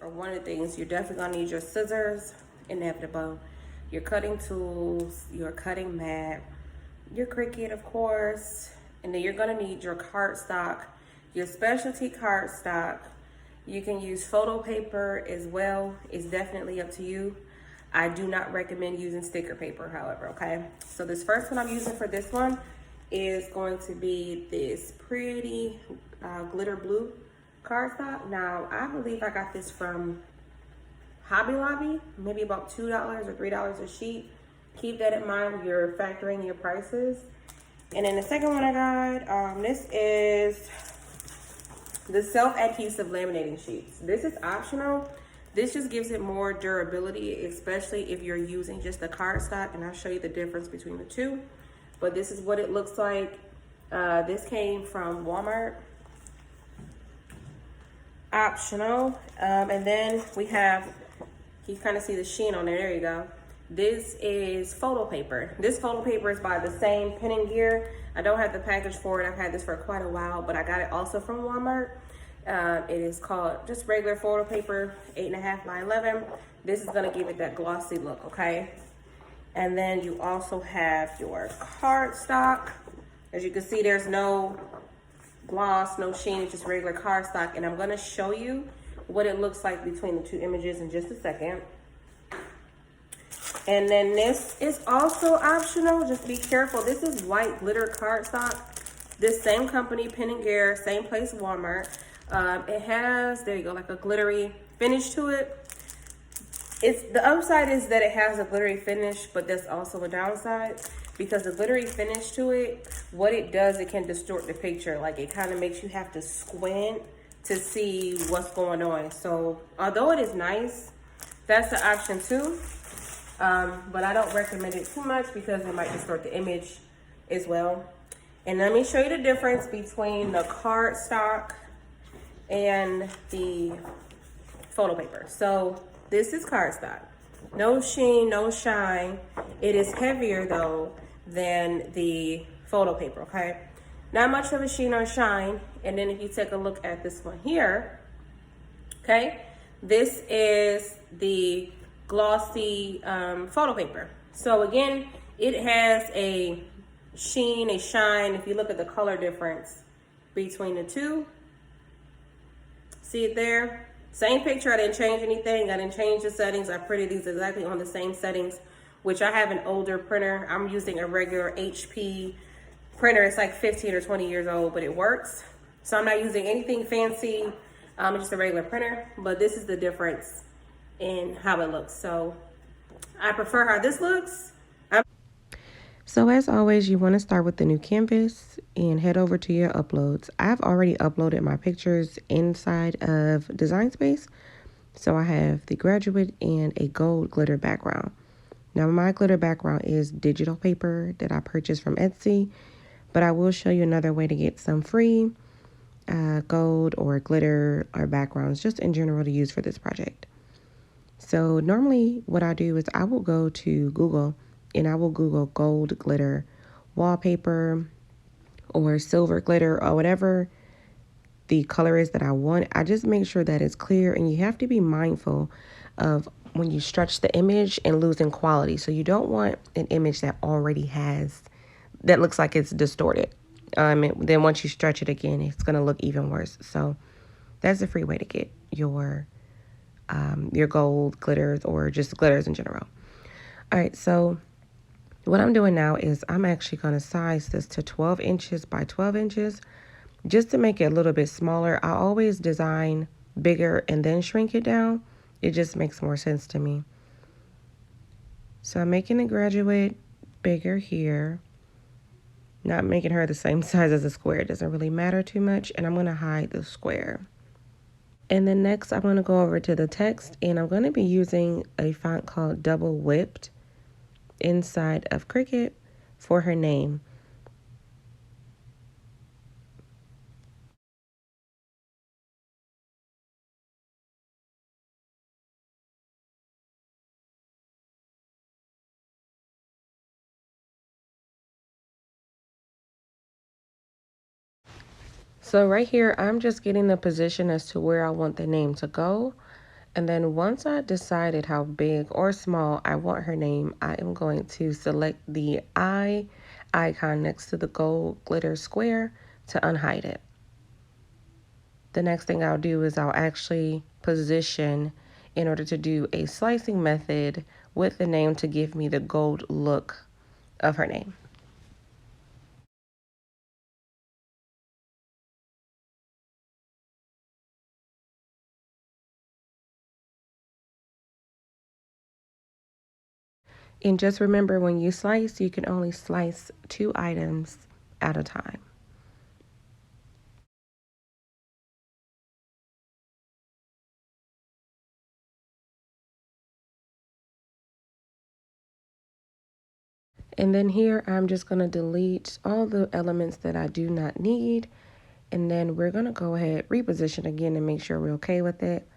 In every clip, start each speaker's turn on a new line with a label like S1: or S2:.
S1: Or one of the things, you're definitely gonna need your scissors, inevitable, your cutting tools, your cutting mat, your Cricut, of course, and then you're gonna need your cardstock, your specialty cardstock. You can use photo paper as well. It's definitely up to you. I do not recommend using sticker paper, however, okay? So this first one I'm using for this one is going to be this pretty glitter blue cardstock. Now, I believe I got this from Hobby Lobby, maybe about $2 or $3 a sheet. Keep that in mind when you're factoring your prices. And then the second one I got, this is the self-adhesive laminating sheets. This is optional. This just gives it more durability, especially if you're using just the cardstock, and I'll show you the difference between the two. But this is what it looks like. This came from Walmart. Optional. And then we have, you kind of see the sheen on there. There you go. This is photo paper. This photo paper is by the same Pen and Gear. I don't have the package for it. I've had this for quite a while, but I got it also from Walmart. It is called just regular photo paper, 8.5 by 11. This is gonna give it that glossy look, okay? And then you also have your cardstock. As you can see, there's no gloss, no sheen, it's just regular cardstock. And I'm gonna show you what it looks like between the two images in just a second. And then this is also optional. Just be careful. This is white glitter cardstock. This same company, Pen and Gear, same place, Walmart. It has, there you go, like a glittery finish to it. It's the upside is that it has a glittery finish, but that's also a downside, because the glittery finish to it, what it does, it can distort the picture. Like, it kind of makes you have to squint to see what's going on. So although it is nice, that's the option too. But I don't recommend it too much because it might distort the image as well. And let me show you the difference between the cardstock and the photo paper. So this is cardstock. No sheen, no shine. It is heavier though than the photo paper, okay? Not much of a sheen or shine. And then if you take a look at this one here, okay? This is the glossy photo paper. So again, it has a sheen, a shine. If you look at the color difference between the two, see it there? Same picture, I didn't change anything. I didn't change the settings. I printed these exactly on the same settings, which I have an older printer. I'm using a regular HP printer. It's like 15 or 20 years old, but it works. So I'm not using anything fancy. It's just a regular printer, but this is the difference in how it looks. So I prefer how this looks. So as always, you want to start with the new canvas and head over to your uploads. I've already uploaded my pictures inside of Design Space. So I have the graduate and a gold glitter background. Now my glitter background is digital paper that I purchased from Etsy, but I will show you another way to get some free gold or glitter or backgrounds just in general to use for this project. So normally what I do is I will go to Google and I will Google gold glitter wallpaper or silver glitter or whatever the color is that I want. I just make sure that it's clear, and you have to be mindful of when you stretch the image and losing quality. So you don't want an image that already has, that looks like it's distorted. Then once you stretch it again, it's going to look even worse. So that's a free way to get your gold glitters or just glitters in general. All right, so what I'm doing now is I'm actually going to size this to 12 inches by 12 inches just to make it a little bit smaller. I always design bigger and then shrink it down. It just makes more sense to me. So I'm making the graduate bigger here, not making her the same size as a square. It doesn't really matter too much, and I'm going to hide the square. And then next I'm going to go over to the text, and I'm going to be using a font called Double Whipped inside of Cricut for her name. So right here, I'm just getting the position as to where I want the name to go.
S2: And then once I decided how big or small I want her name, I am going to select the eye icon next to the gold glitter square to unhide it. The next thing I'll do is I'll actually position in order to do a slicing method with the name to give me the gold look of her name. And just remember, when you slice, you can only slice 2 items at a time. And then here, I'm just going to delete all the elements that I do not need. And then we're going to go ahead, reposition again and make sure we're okay with it.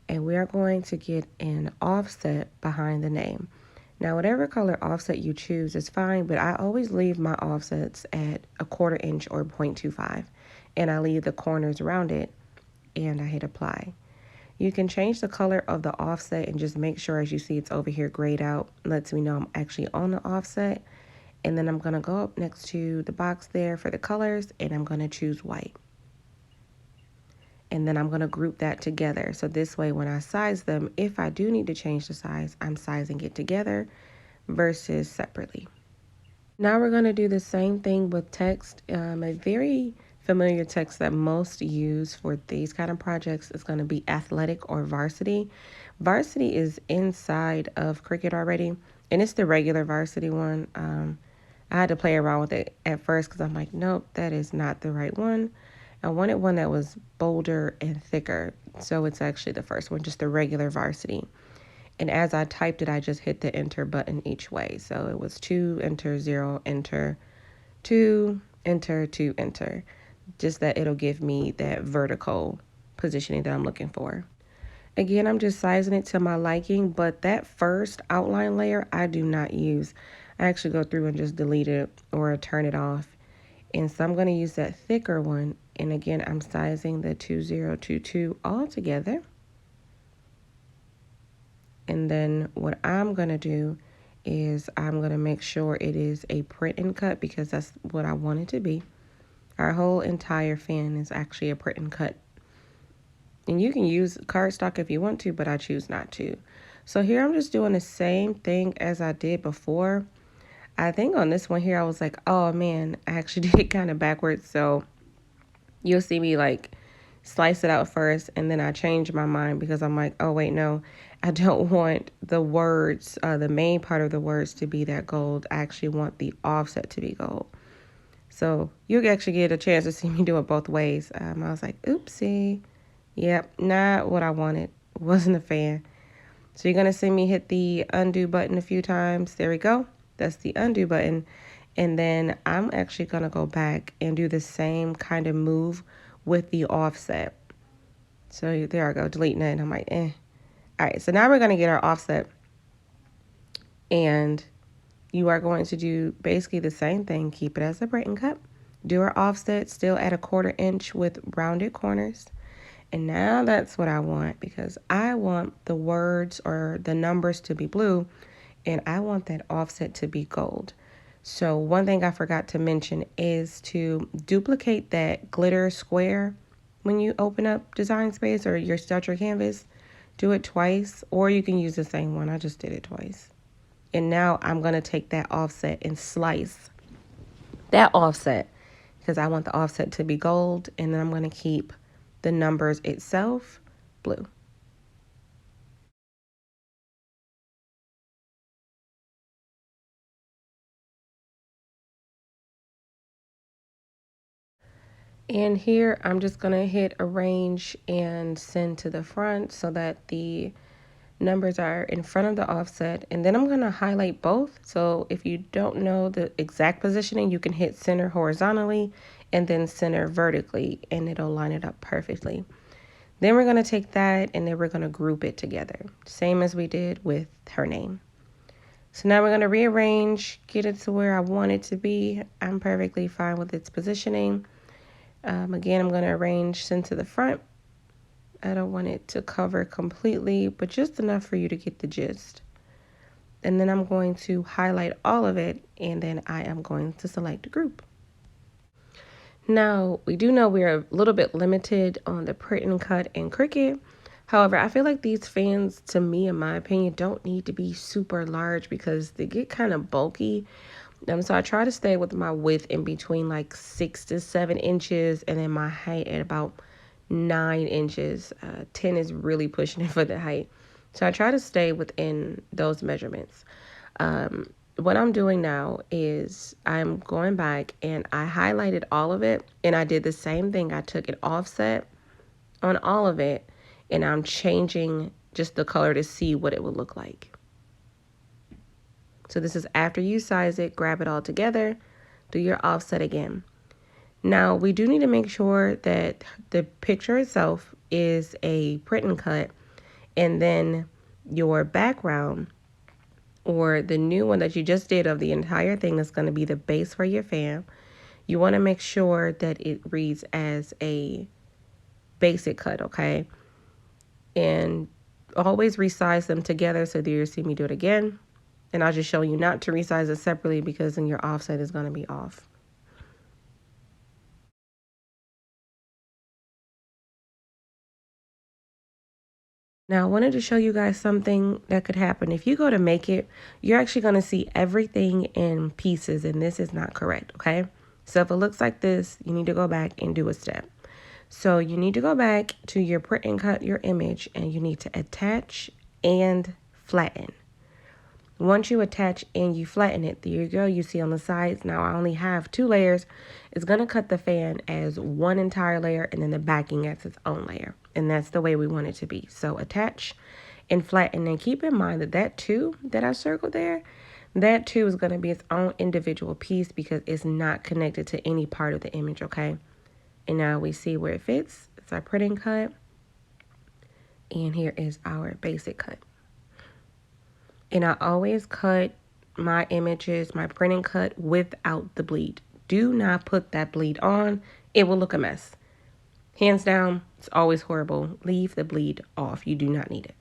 S2: And we are going to get an offset behind the name. Now, whatever color offset you choose is fine, but I always leave my offsets at 1/4 inch or 0.25. And I leave the corners around it and I hit apply. You can change the color of the offset and just make sure, as you see, it's over here grayed out. Lets me know I'm actually on the offset. And then I'm going to go up next to the box there for the colors, and I'm going to choose white. And then I'm going to group that together. So this way, when I size them, if I do need to change the size, I'm sizing it together versus separately. Now we're going to do the same thing with text. A very familiar text that most use for these kind of projects is going to be athletic or varsity. Varsity is inside of Cricut already, and it's the regular varsity one. I had to play around with it at first because I'm like, nope, that is not the right one. I wanted one that was bolder and thicker. So it's actually the first one, just the regular varsity. And as I typed it, I just hit the enter button each way. So it was 2, enter, 0, enter, 2, enter, 2, enter. Just that it'll give me that vertical positioning that I'm looking for. Again, I'm just sizing it to my liking, but that first outline layer I do not use. I actually go through and just delete it or turn it off. And so I'm going to use that thicker one. And again, I'm sizing the 2022 all together. And then what I'm going to do is I'm going to make sure it is a print and cut because that's what I want it to be. Our whole entire fan is actually a print and cut. And you can use cardstock if you want to, but I choose not to. So here I'm just doing the same thing as I did before. I think on this one here, I was like, oh man, I actually did it kind of backwards. So you'll see me like slice it out first, and then I change my mind because I'm like, oh wait, no, I don't want the words, the main part of the words to be that gold. I actually want the offset to be gold. So you'll actually get a chance to see me do it both ways. I was like, oopsie. Yep, not what I wanted. Wasn't a fan. So you're going to see me hit the undo button a few times. There we go. That's the undo button. And then I'm actually going to go back and do the same kind of move with the offset. So there I go, deleting it. And I'm like, eh. All right, so now we're going to get our offset. And you are going to do basically the same thing. Keep it as a print and cut. Do our offset still at 1/4 inch with rounded corners. And now that's what I want because I want the words or the numbers to be blue and I want that offset to be gold. So one thing I forgot to mention is to duplicate that glitter square when you open up Design Space or your Starter Canvas. Do it twice, or you can use the same one. I just did it twice. And now I'm going to take that offset and slice that offset because I want the offset to be gold, and then I'm going to keep the numbers itself blue. And here I'm just going to hit arrange and send to the front so that the numbers are in front of the offset. And then I'm going to highlight both. So if you don't know the exact positioning, you can hit center horizontally and then center vertically, and it'll line it up perfectly. Then we're going to take that and then we're going to group it together, same as we did with her name. So now we're going to rearrange, get it to where I want it to be. I'm perfectly fine with its positioning. Again, I'm going to arrange send to the front. I don't want it to cover completely, but just enough for you to get the gist. And then I'm going to highlight all of it, and then I am going to select a group. Now, we do know we're a little bit limited on the print and cut and Cricut. However, I feel like these fans, to me, in my opinion, don't need to be super large because they get kind of bulky. So I try to stay with my width in between like 6 to 7 inches, and then my height at about 9 inches. 10 is really pushing it for the height. So I try to stay within those measurements. What I'm doing now is I'm going back and I highlighted all of it, and I did the same thing. I took an offset on all of it, and I'm changing just the color to see what it would look like. So this is after you size it, grab it all together, do your offset again. Now we do need to make sure that the picture itself is a print and cut, and then your background, or the new one that you just did of the entire thing, is going to be the base for your fan. You want to make sure that it reads as a basic cut, okay? And always resize them together. So there you see me do it again. And I'll just show you not to resize it separately because then your offset is going to be off. Now, I wanted to show you guys something that could happen. If you go to make it, you're actually going to see everything in pieces, and this is not correct, okay? So if it looks like this, you need to go back and do a step. So you need to go back to your print and cut your image, and you need to attach and flatten. Once you attach and you flatten it, there you go. You see on the sides, now I only have 2 layers. It's going to cut the fan as one entire layer, and then the backing as its own layer. And that's the way we want it to be. So attach and flatten. And keep in mind that that 2 that I circled there, that 2 is going to be its own individual piece because it's not connected to any part of the image, okay? And now we see where it fits. It's our print and cut. And here is our basic cut. And I always cut my images, my print and cut, without the bleed. Do not put that bleed on. It will look a mess. Hands down, it's always horrible. Leave the bleed off. You do not need it.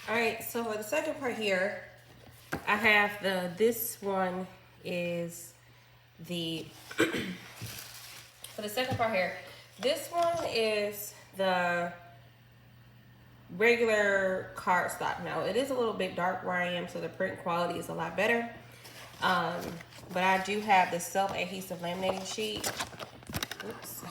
S2: All right, so for the second part here, I have this one is the, for the second part here, this one is the regular cardstock. Now, it is a little bit dark where I am, so the print quality is a lot better. But I do have the self-adhesive laminating sheet. Oops.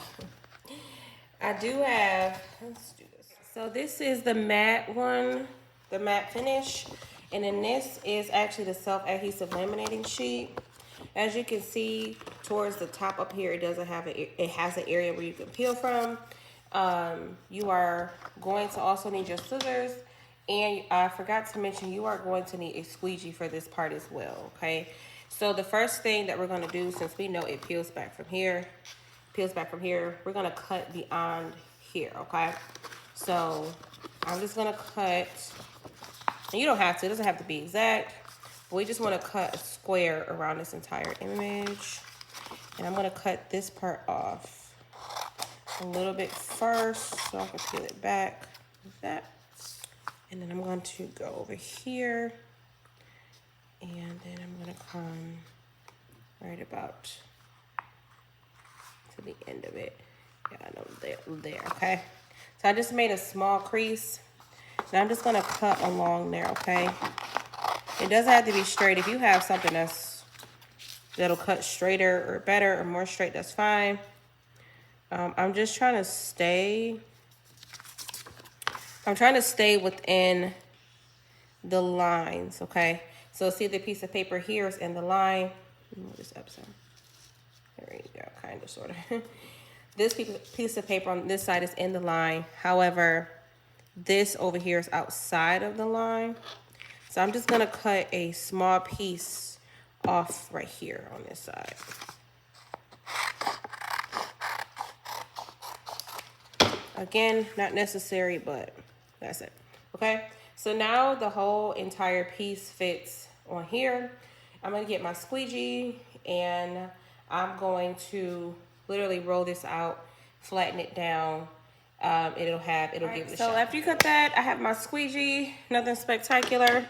S2: I do have, let's do this. So this is the matte one, the matte finish. And then this is actually the self-adhesive laminating sheet. As you can see towards the top up here, it doesn't have it has an area where you can peel from. You are going to also need your scissors. And I forgot to mention, you are going to need a squeegee for this part as well, okay? So the first thing that we're gonna do, since we know it peels back from here, we're gonna cut beyond here, okay? So I'm just gonna cut, and you don't have to, it doesn't have to be exact, but we just wanna cut a square around this entire image. And I'm gonna cut this part off a little bit first so I can peel it back like that. And then I'm going to go over here, and then I'm gonna come right about to the end of it. Yeah, I know there, okay? So I just made a small crease. Now I'm just gonna cut along there, okay? It doesn't have to be straight. If you have something that's
S1: that'll cut straighter or better or more straight, that's fine. I'm just trying to stay, within the lines, okay? So see the piece of paper here is in the line. Move this up some. There you go, kind of, sort of. This piece of paper on this side is in the line. However, this over here is outside of the line. So I'm just gonna cut a small piece off right here on this side. Again, not necessary, but that's it, okay? So now the whole entire piece fits on here. I'm gonna get my squeegee and I'm going to literally roll this out, flatten it down. It'll give it a shot. So after you cut that, I have my squeegee, nothing spectacular.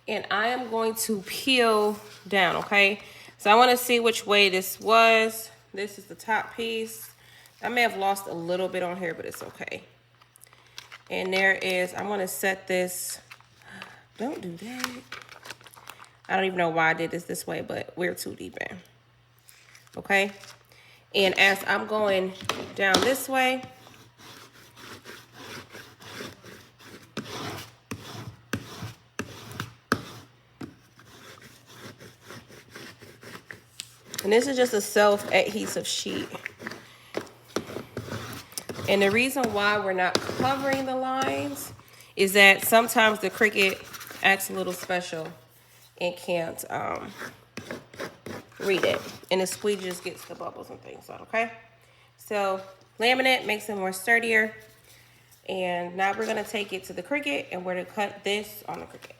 S1: And I am going to peel down, okay? So I wanna see which way this was. This is the top piece. I may have lost a little bit on here, but it's okay. And there is, I'm gonna set this, don't do that. I don't even know why I did this way, but we're too deep in, okay? And as I'm going down this way, and this is just a self-adhesive sheet. And the reason why we're not covering the lines is that sometimes the Cricut acts a little special and can't read it. And the squeegee just gets the bubbles and things out, okay? So laminate makes it more sturdier. And now we're gonna take it to the Cricut and we're gonna cut this on the Cricut.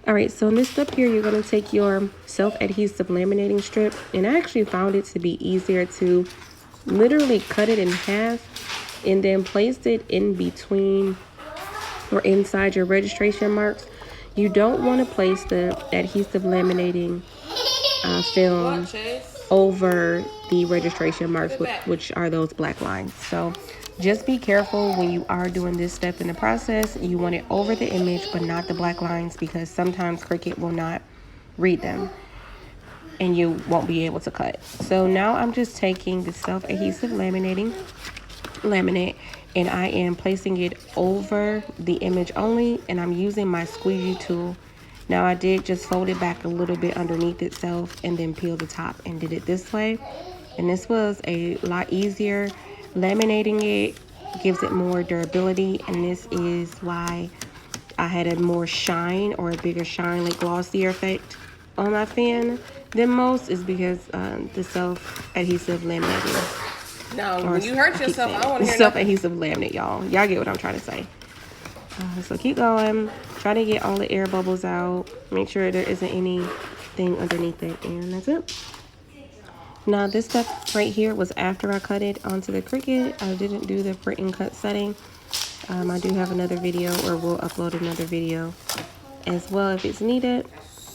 S2: All right, so in this step here, you're gonna take your self-adhesive laminating strip, and I actually found it to be easier to literally cut it in half and then place it in between or inside your registration marks. You don't want to place the adhesive laminating film over the registration marks, which are those black lines. So just be careful when you are doing this step in the process. You want it over the image, but not the black lines, because sometimes Cricut will not read them and you won't be able to cut. So now I'm just taking the self-adhesive laminate, and I am placing it over the image only, and I'm using my squeegee tool. Now I did just fold it back a little bit underneath itself and then peel the top and did it this way. And this was a lot easier. Laminating it gives it more durability, and this is why I had a more shine, or a bigger shine, like glossier effect on my fan than most, is because the self-adhesive laminating.
S1: No, when you hurt yourself, I want to hear
S2: self-adhesive laminate, y'all. Y'all get what I'm trying to say. So keep going. Try to get all the air bubbles out. Make sure there isn't anything underneath it, and that's it. Now this step right here was after I cut it onto the Cricut. I didn't do the print and cut setting. I do have another video, or we'll upload another video as well if it's needed.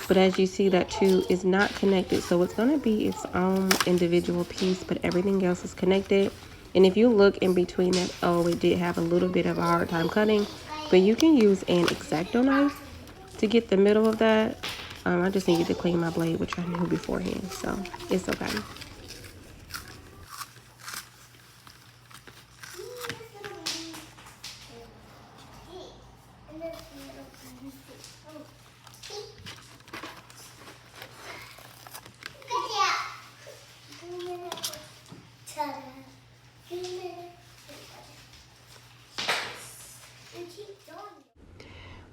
S2: But as you see, that too is not connected, so it's going to be its own individual piece, but everything else is connected. And if you look in between that, oh, it did have a little bit of a hard time cutting, but you can use an X-Acto knife to get the middle of that. I just needed to clean my blade, which I knew beforehand, so it's okay.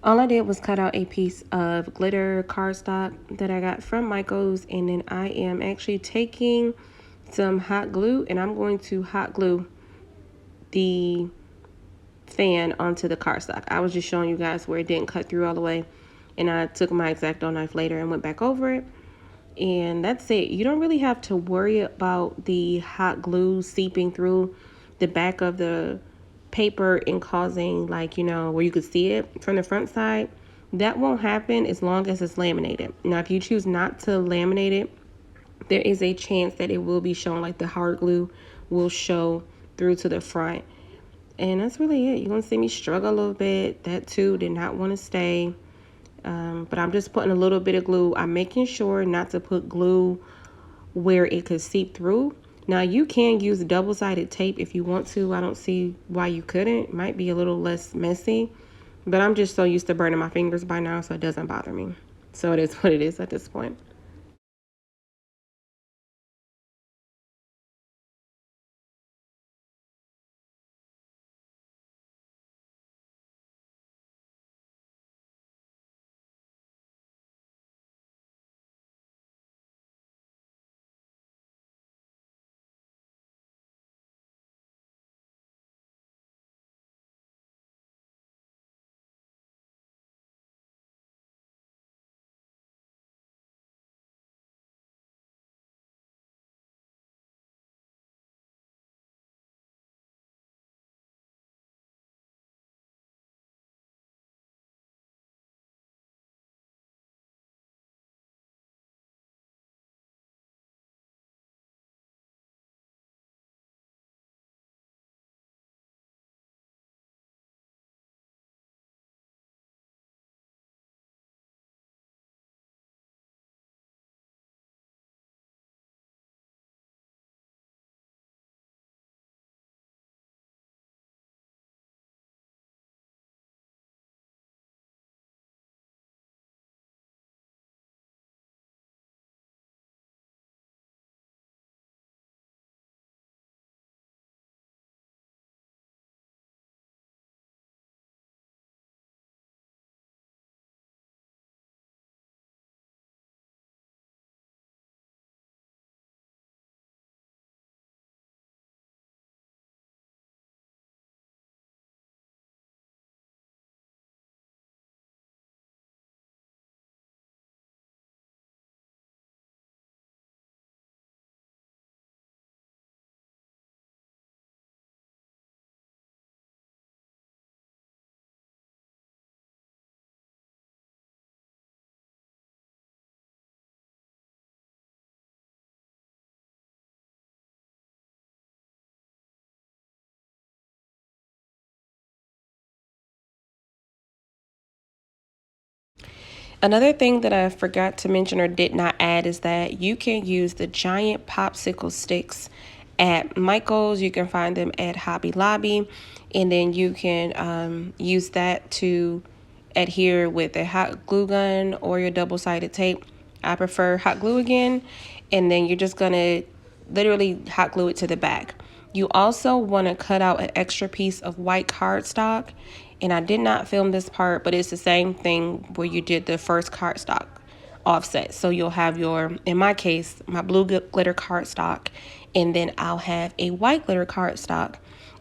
S2: All I did was cut out a piece of glitter cardstock that I got from Michael's, and then I am actually taking some hot glue and I'm going to hot glue the fan onto the cardstock. I was just showing you guys where it didn't cut through all the way, and I took my X-Acto knife later and went back over it. And that's it. You don't really have to worry about the hot glue seeping through the back of the paper and causing, like, you know, where you could see it from the front side. That won't happen as long as it's laminated. Now, if you choose not to laminate it, there is a chance that it will be shown, like the hard glue will show through to the front. And that's really it. You're going to see me struggle a little bit. That too did not want to stay. But I'm just putting a little bit of glue. I'm making sure not to put glue where it could seep through. Now, you can use double-sided tape if you want to. I don't see why you couldn't. It might be a little less messy. But I'm just so used to burning my fingers by now, so it doesn't bother me. So it is what it is at this point. Another thing that I forgot to mention or did not add is that you can use the giant popsicle sticks at Michael's. You can find them at Hobby Lobby, and then you can use that to adhere with a hot glue gun or your double-sided tape. I prefer hot glue again, and then you're just gonna literally hot glue it to the back. You also want to cut out an extra piece of white cardstock, and I did not film this part, but it's the same thing where you did the first cardstock offset. So you'll have your, in my case, my blue glitter cardstock, and then I'll have a white glitter cardstock,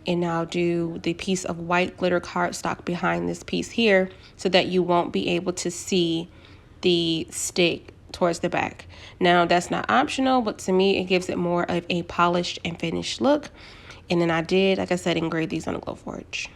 S2: and I'll do the piece of white glitter cardstock behind this piece here so that you won't be able to see the stick towards the back. Now, that's not optional, but to me, it gives it more of a polished and finished look. And then I did, like I said, engrave these on a Glowforge.